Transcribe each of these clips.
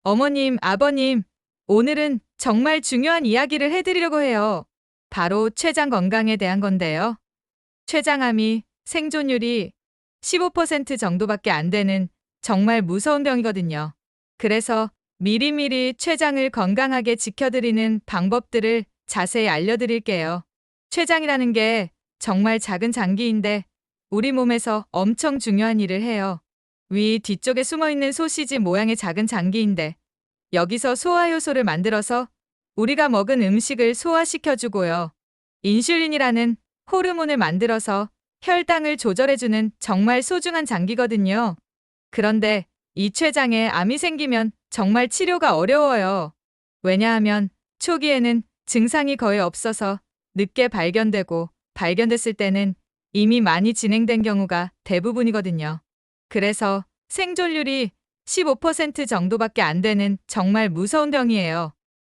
어머님, 아버님, 오늘은 정말 중요한 이야기를 해드리려고 해요. 바로 췌장 건강에 대한 건데요. 췌장암이 생존율이 15% 정도밖에 안 되는 정말 무서운 병이거든요. 그래서 미리미리 췌장을 건강하게 지켜드리는 방법들을 자세히 알려드릴게요. 췌장이라는 게 정말 작은 장기인데 우리 몸에서 엄청 중요한 일을 해요. 위 뒤쪽에 숨어있는 소시지 모양의 작은 장기인데 여기서 소화효소를 만들어서 우리가 먹은 음식을 소화시켜주고요. 인슐린이라는 호르몬을 만들어서 혈당을 조절해주는 정말 소중한 장기거든요. 그런데 이 췌장에 암이 생기면 정말 치료가 어려워요. 왜냐하면 초기에는 증상이 거의 없어서 늦게 발견되고 발견됐을 때는 이미 많이 진행된 경우가 대부분이거든요. 그래서 생존율이 15% 정도밖에 안 되는 정말 무서운 병이에요.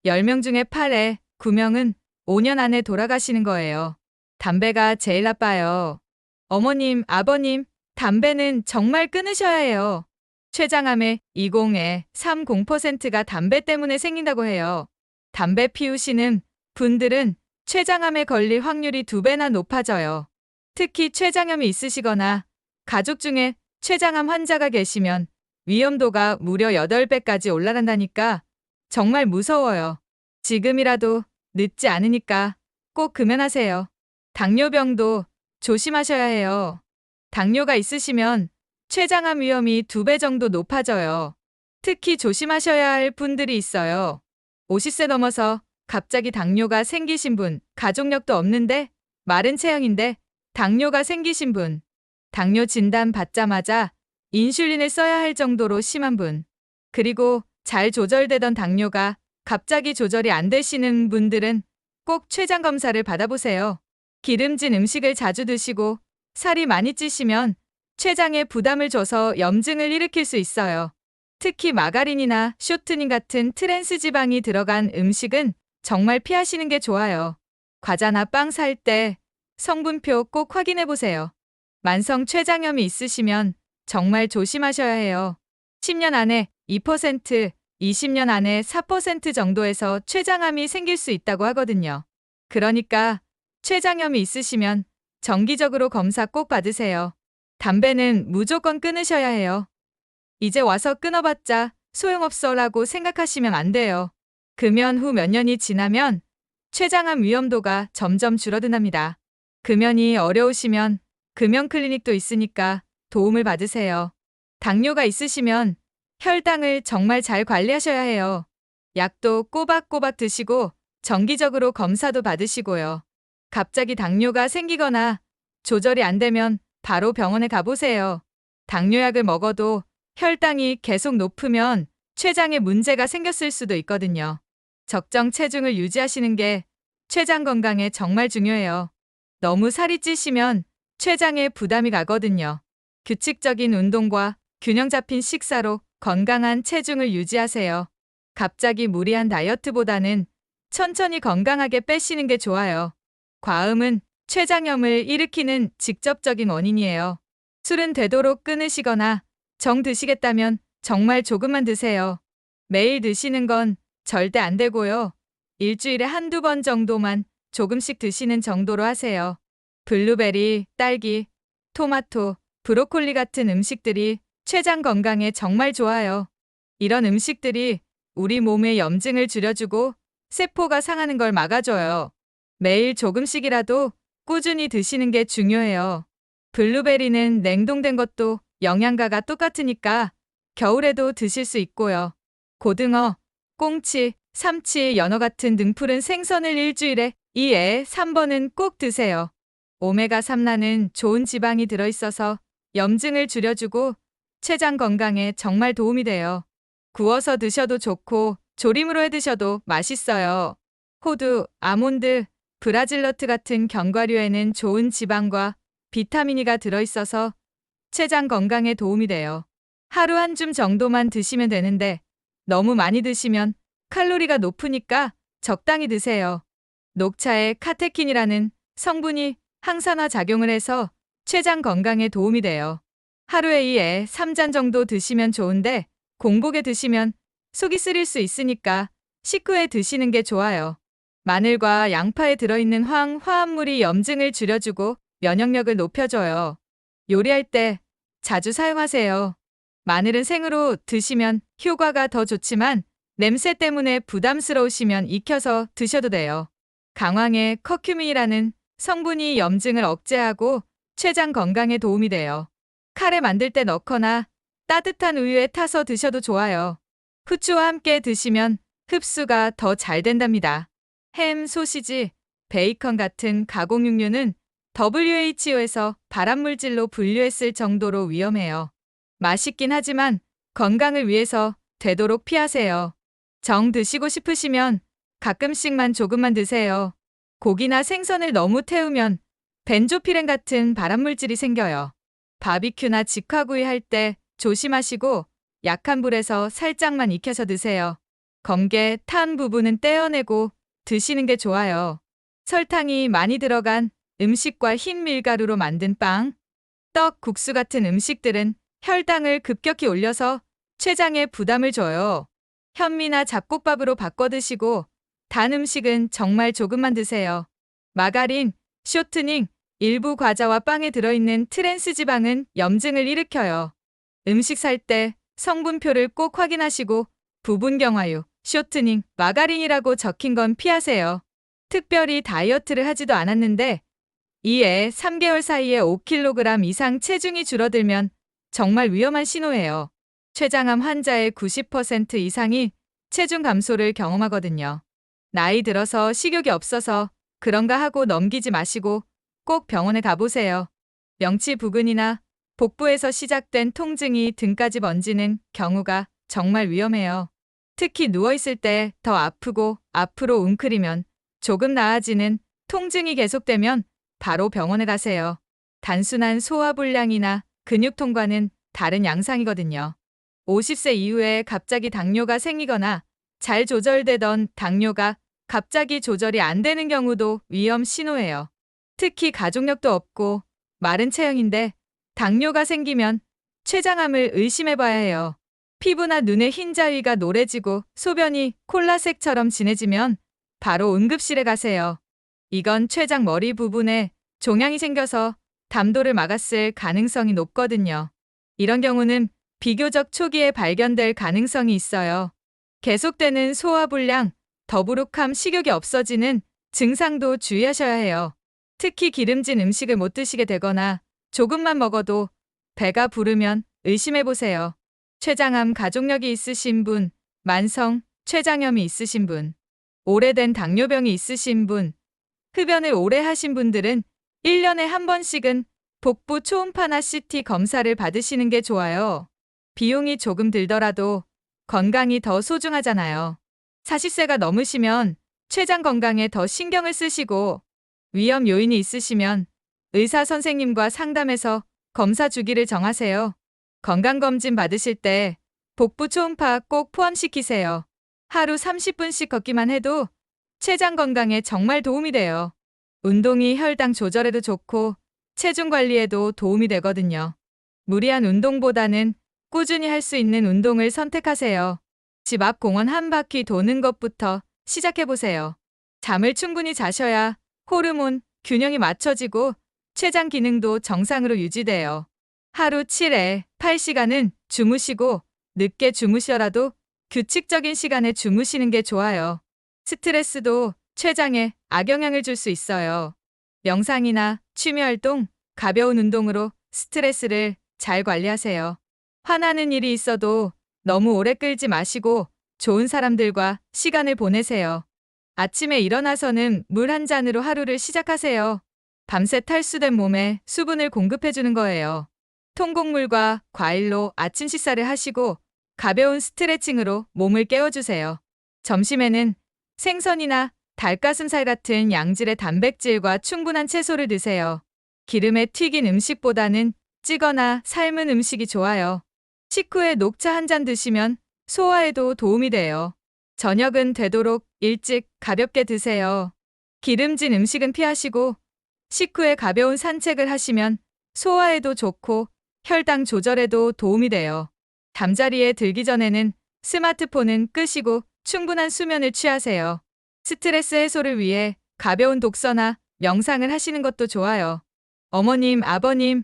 10명 중에 8에 9명은 5년 안에 돌아가시는 거예요. 담배가 제일 나빠요. 어머님, 아버님, 담배는 정말 끊으셔야 해요. 췌장암의 20에 30%가 담배 때문에 생긴다고 해요. 담배 피우시는 분들은 췌장암에 걸릴 확률이 2배나 높아져요. 특히 췌장염이 있으시거나 가족 중에 췌장암 환자가 계시면 위험도가 무려 8배까지 올라간다니까 정말 무서워요. 지금이라도 늦지 않으니까 꼭 금연하세요. 당뇨병도 조심하셔야 해요. 당뇨가 있으시면 췌장암 위험이 2배 정도 높아져요. 특히 조심하셔야 할 분들이 있어요. 50세 넘어서 갑자기 당뇨가 생기신 분, 가족력도 없는데 마른 체형인데 당뇨가 생기신 분, 당뇨 진단 받자마자 인슐린을 써야 할 정도로 심한 분, 그리고 잘 조절되던 당뇨가 갑자기 조절이 안 되시는 분들은 꼭 췌장 검사를 받아보세요. 기름진 음식을 자주 드시고 살이 많이 찌시면 췌장에 부담을 줘서 염증을 일으킬 수 있어요. 특히 마가린이나 쇼트닝 같은 트랜스 지방이 들어간 음식은 정말 피하시는 게 좋아요. 과자나 빵 살 때 성분표 꼭 확인해 보세요. 만성 췌장염이 있으시면 정말 조심하셔야 해요. 10년 안에 2%, 20년 안에 4% 정도에서 췌장암이 생길 수 있다고 하거든요. 그러니까 췌장염이 있으시면 정기적으로 검사 꼭 받으세요. 담배는 무조건 끊으셔야 해요. 이제 와서 끊어봤자 소용없어라고 생각하시면 안 돼요. 금연 후 몇 년이 지나면 췌장암 위험도가 점점 줄어든답니다. 금연이 어려우시면 금연 클리닉도 있으니까 도움을 받으세요. 당뇨가 있으시면 혈당을 정말 잘 관리하셔야 해요. 약도 꼬박꼬박 드시고 정기적으로 검사도 받으시고요. 갑자기 당뇨가 생기거나 조절이 안 되면 바로 병원에 가보세요. 당뇨약을 먹어도 혈당이 계속 높으면 췌장에 문제가 생겼을 수도 있거든요. 적정 체중을 유지하시는 게 췌장 건강에 정말 중요해요. 너무 살이 찌시면 췌장에 부담이 가거든요. 규칙적인 운동과 균형 잡힌 식사로 건강한 체중을 유지하세요. 갑자기 무리한 다이어트보다는 천천히 건강하게 빼시는 게 좋아요. 과음은 췌장염을 일으키는 직접적인 원인이에요. 술은 되도록 끊으시거나 정 드시겠다면 정말 조금만 드세요. 매일 드시는 건 절대 안 되고요. 일주일에 한두 번 정도만 조금씩 드시는 정도로 하세요. 블루베리, 딸기, 토마토, 브로콜리 같은 음식들이 췌장 건강에 정말 좋아요. 이런 음식들이 우리 몸의 염증을 줄여주고 세포가 상하는 걸 막아줘요. 매일 조금씩이라도 꾸준히 드시는 게 중요해요. 블루베리는 냉동된 것도 영양가가 똑같으니까 겨울에도 드실 수 있고요. 고등어, 꽁치, 삼치, 연어 같은 등푸른 생선을 일주일에 2에 3번은 꼭 드세요. 오메가3라는 좋은 지방이 들어있어서 염증을 줄여주고 췌장 건강에 정말 도움이 돼요. 구워서 드셔도 좋고 조림으로 해 드셔도 맛있어요. 호두, 아몬드, 브라질너트 같은 견과류에는 좋은 지방과 비타민이가 들어있어서 췌장 건강에 도움이 돼요. 하루 한 줌 정도만 드시면 되는데 너무 많이 드시면 칼로리가 높으니까 적당히 드세요. 녹차에 카테킨이라는 성분이 항산화 작용을 해서 췌장 건강에 도움이 돼요. 하루에 2에 3잔 정도 드시면 좋은데 공복에 드시면 속이 쓰릴 수 있으니까 식후에 드시는 게 좋아요. 마늘과 양파에 들어있는 화합물이 염증을 줄여주고 면역력을 높여줘요. 요리할 때 자주 사용하세요. 마늘은 생으로 드시면 효과가 더 좋지만 냄새 때문에 부담스러우시면 익혀서 드셔도 돼요. 강황의 커큐민이라는 성분이 염증을 억제하고 췌장 건강에 도움이 돼요. 카레 만들 때 넣거나 따뜻한 우유에 타서 드셔도 좋아요. 후추와 함께 드시면 흡수가 더 잘 된답니다. 햄, 소시지, 베이컨 같은 가공육류는 WHO에서 발암물질로 분류했을 정도로 위험해요. 맛있긴 하지만 건강을 위해서 되도록 피하세요. 정 드시고 싶으시면 가끔씩만 조금만 드세요. 고기나 생선을 너무 태우면 벤조피렌 같은 발암물질이 생겨요. 바비큐나 직화구이 할 때 조심하시고 약한 불에서 살짝만 익혀서 드세요. 검게 탄 부분은 떼어내고 드시는 게 좋아요. 설탕이 많이 들어간 음식과 흰 밀가루로 만든 빵, 떡, 국수 같은 음식들은 혈당을 급격히 올려서 췌장에 부담을 줘요. 현미나 잡곡밥으로 바꿔 드시고 단 음식은 정말 조금만 드세요. 마가린, 쇼트닝, 일부 과자와 빵에 들어있는 트랜스 지방은 염증을 일으켜요. 음식 살 때 성분표를 꼭 확인하시고 부분 경화유, 쇼트닝, 마가린이라고 적힌 건 피하세요. 특별히 다이어트를 하지도 않았는데 이에 3개월 사이에 5kg 이상 체중이 줄어들면 정말 위험한 신호예요. 췌장암 환자의 90% 이상이 체중 감소를 경험하거든요. 나이 들어서 식욕이 없어서 그런가 하고 넘기지 마시고 꼭 병원에 가보세요. 명치 부근이나 복부에서 시작된 통증이 등까지 번지는 경우가 정말 위험해요. 특히 누워있을 때 더 아프고 앞으로 웅크리면 조금 나아지는 통증이 계속되면 바로 병원에 가세요. 단순한 소화불량이나 근육통과는 다른 양상이거든요. 50세 이후에 갑자기 당뇨가 생기거나 잘 조절되던 당뇨가 갑자기 조절이 안 되는 경우도 위험 신호예요. 특히 가족력도 없고 마른 체형인데 당뇨가 생기면 췌장암을 의심해 봐야 해요. 피부나 눈의 흰 자위가 노래지고 소변이 콜라색처럼 진해지면 바로 응급실에 가세요. 이건 췌장 머리 부분에 종양이 생겨서 담도를 막았을 가능성이 높거든요. 이런 경우는 비교적 초기에 발견될 가능성이 있어요. 계속되는 소화불량, 더부룩함, 식욕이 없어지는 증상도 주의하셔야 해요. 특히 기름진 음식을 못 드시게 되거나 조금만 먹어도 배가 부르면 의심해보세요. 췌장암 가족력이 있으신 분, 만성 췌장염이 있으신 분, 오래된 당뇨병이 있으신 분, 흡연을 오래 하신 분들은 1년에 한 번씩은 복부 초음파나 CT 검사를 받으시는 게 좋아요. 비용이 조금 들더라도 건강이 더 소중하잖아요. 40세가 넘으시면 췌장 건강에 더 신경을 쓰시고 위험 요인이 있으시면 의사 선생님과 상담해서 검사 주기를 정하세요. 건강검진 받으실 때 복부 초음파 꼭 포함시키세요. 하루 30분씩 걷기만 해도 췌장 건강에 정말 도움이 돼요. 운동이 혈당 조절에도 좋고 체중 관리에도 도움이 되거든요. 무리한 운동보다는 꾸준히 할 수 있는 운동을 선택하세요. 집 앞 공원 한 바퀴 도는 것부터 시작해보세요. 잠을 충분히 자셔야 호르몬 균형이 맞춰지고 췌장 기능도 정상으로 유지돼요. 하루 7에 8시간은 주무시고 늦게 주무셔라도 규칙적인 시간에 주무시는 게 좋아요. 스트레스도 췌장에 악영향을 줄 수 있어요. 명상이나 취미활동, 가벼운 운동으로 스트레스를 잘 관리하세요. 화나는 일이 있어도 너무 오래 끌지 마시고 좋은 사람들과 시간을 보내세요. 아침에 일어나서는 물 한 잔으로 하루를 시작하세요. 밤새 탈수된 몸에 수분을 공급해주는 거예요. 통곡물과 과일로 아침 식사를 하시고 가벼운 스트레칭으로 몸을 깨워주세요. 점심에는 생선이나 닭가슴살 같은 양질의 단백질과 충분한 채소를 드세요. 기름에 튀긴 음식보다는 찌거나 삶은 음식이 좋아요. 식후에 녹차 한 잔 드시면 소화에도 도움이 돼요. 저녁은 되도록 일찍 가볍게 드세요. 기름진 음식은 피하시고 식후에 가벼운 산책을 하시면 소화에도 좋고 혈당 조절에도 도움이 돼요. 잠자리에 들기 전에는 스마트폰은 끄시고 충분한 수면을 취하세요. 스트레스 해소를 위해 가벼운 독서나 명상을 하시는 것도 좋아요. 어머님, 아버님,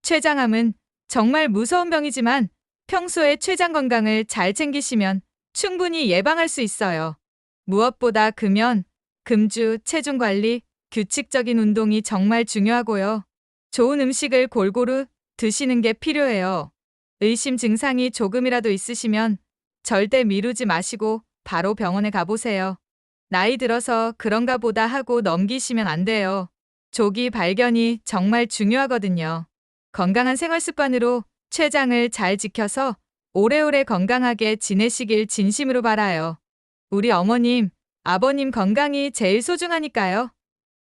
췌장암은 정말 무서운 병이지만 평소에 췌장 건강을 잘 챙기시면 충분히 예방할 수 있어요. 무엇보다 금연, 금주, 체중 관리, 규칙적인 운동이 정말 중요하고요. 좋은 음식을 골고루 드시는 게 필요해요. 의심 증상이 조금이라도 있으시면 절대 미루지 마시고 바로 병원에 가보세요. 나이 들어서 그런가 보다 하고 넘기시면 안 돼요. 조기 발견이 정말 중요하거든요. 건강한 생활 습관으로 췌장을 잘 지켜서 오래오래 건강하게 지내시길 진심으로 바라요. 우리 어머님, 아버님 건강이 제일 소중하니까요.